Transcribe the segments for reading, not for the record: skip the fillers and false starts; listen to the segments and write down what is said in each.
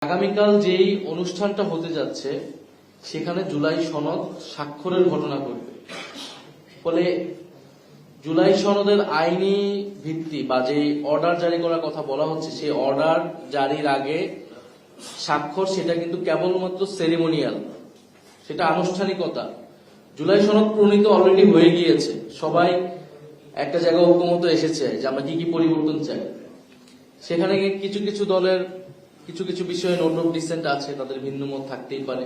আগামীকাল যেই অনুষ্ঠানটা হতে যাচ্ছে সেখানে জুলাই সনদ স্বাক্ষরের ঘটনা ঘটবে। ফলে জুলাই সনদের আইনি ভিত্তি বা যে অর্ডার জারি করার কথা বলা হচ্ছে সেই অর্ডার জারির আগে স্বাক্ষর সেটা কিন্তু কেবলমাত্র সেরিমোনিয়াল, সেটা আনুষ্ঠানিকতা। জুলাই সনদ প্রণীত অলরেডি হয়ে গিয়েছে, সবাই একটা জায়গায় ঐক্যমত এসেছে যে আমরা কি কি পরিবর্তন চাই। সেখানে কিছু কিছু দলের কিছু কিছু বিষয়ে নোট অফ ডিসেন্ট আছে, তাদের ভিন্ন মত থাকতেই পারে,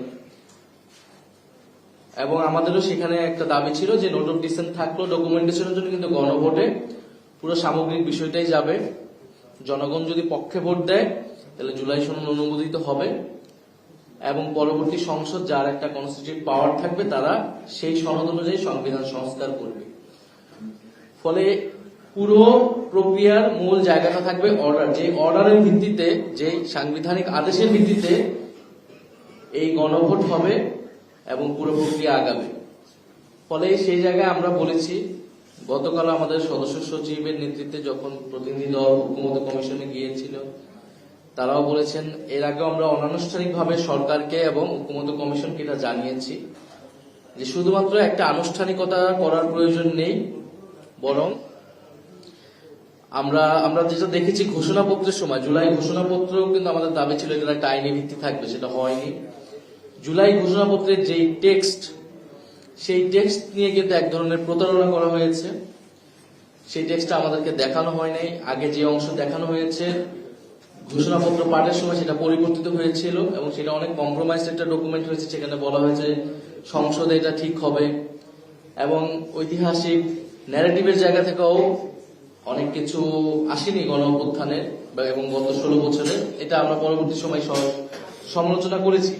এবং আমাদেরও সেখানে একটা দাবি ছিল যে নোট অফ ডিসেন্ট থাকলেও ডকুমেন্টেশনের জন্য কিন্তু গণভোটে পুরো সামগ্রিক বিষয়টাই যাবে। জনগণ যদি পক্ষে ভোট দেয় তাহলে জুলাই সনদ অনুমোদিত হবে এবং পরবর্তী সংসদ যার একটা কনস্টিটিউটিভ পাওয়ার থাকবে তারা সেই সনদ অনুযায়ী সংবিধান সংস্কার করবে। ফলে পুরো প্রক্রিয়ার মূল জায়গাটা থাকবে অর্ডার, যে অর্ডারের ভিত্তিতে, যে সাংবিধানিক আদেশের ভিত্তিতে এই গণভোট হবে এবং পুরো প্রক্রিয়া আগাবে। ফলে সেই জায়গায় আমরা বলেছি, গতকাল আমাদের সদস্য সচিবের নেতৃত্বে যখন প্রতিনিধি দল ঐক্যমত্য কমিশনে গিয়েছিল তারাও বলেছেন, এর আগে আমরা অনানুষ্ঠানিকভাবে সরকারকে এবং ঐক্যমত্য কমিশনকে এটা জানিয়েছি যে শুধুমাত্র একটা আনুষ্ঠানিকতা করার প্রয়োজন নেই, বরং আমরা যেটা দেখেছি ঘোষণাপত্রের সময়, জুলাই ঘোষণাপত্রেও কিন্তু আমাদের দাবি ছিল এটা একটা আইনি ভিত্তি থাকবে, সেটা হয়নি। জুলাই ঘোষণাপত্রের যেই টেক্সট, সেই টেক্সট নিয়ে কিন্তু এক ধরনের প্রতারণা করা হয়েছে। সেই টেক্সটটা আমাদেরকে দেখানো হয় নাই। আগে যে অংশ দেখানো হয়েছে ঘোষণাপত্র পাঠের সময় সেটা পরিবর্তিত হয়েছিল এবং সেটা অনেক কম্প্রোমাইজ একটা ডকুমেন্ট হয়েছে। সেখানে বলা হয়েছে সংসদে এটা ঠিক হবে, এবং ঐতিহাসিক ন্যারেটিভের জায়গা থেকেও অনেক কিছু আসেনি গণ অভ্যুত্থানের এবং গত 16 বছরের। এটা আমরা পরবর্তী সময় সমালোচনা করেছি।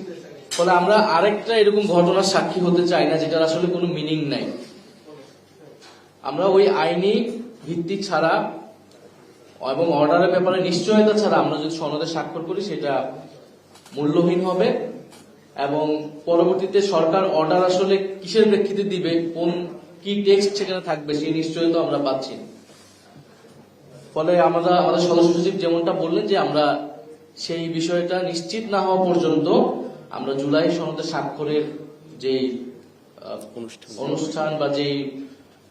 ফলে আমরা আরেকটা এরকম ঘটনার সাক্ষী হতে চাই না যেটার আসলে কোনো মিনিং নাই। আমরা ওই আইনি ভিত্তি ছাড়া এবং অর্ডারের ব্যাপারে নিশ্চয়তা ছাড়া আমরা যদি সনদে স্বাক্ষর করি সেটা মূল্যহীন হবে, এবং পরবর্তীতে সরকার অর্ডার আসলে কিসের প্রেক্ষিতে দিবে, কোন কি টেক্সট সেখানে থাকবে সেই নিশ্চয়তা আমরা পাচ্ছি না। ফলে আমাদের সদস্য সচিব যেমনটা বললেন যে আমরা সেই বিষয়টা নিশ্চিত না হওয়া পর্যন্ত আমরা জুলাই সনদে স্বাক্ষরের যে অনুষ্ঠান বা যে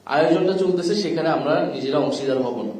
আয়োজনটা চলতেছে সেখানে আমরা নিজেরা অংশীদার হব না।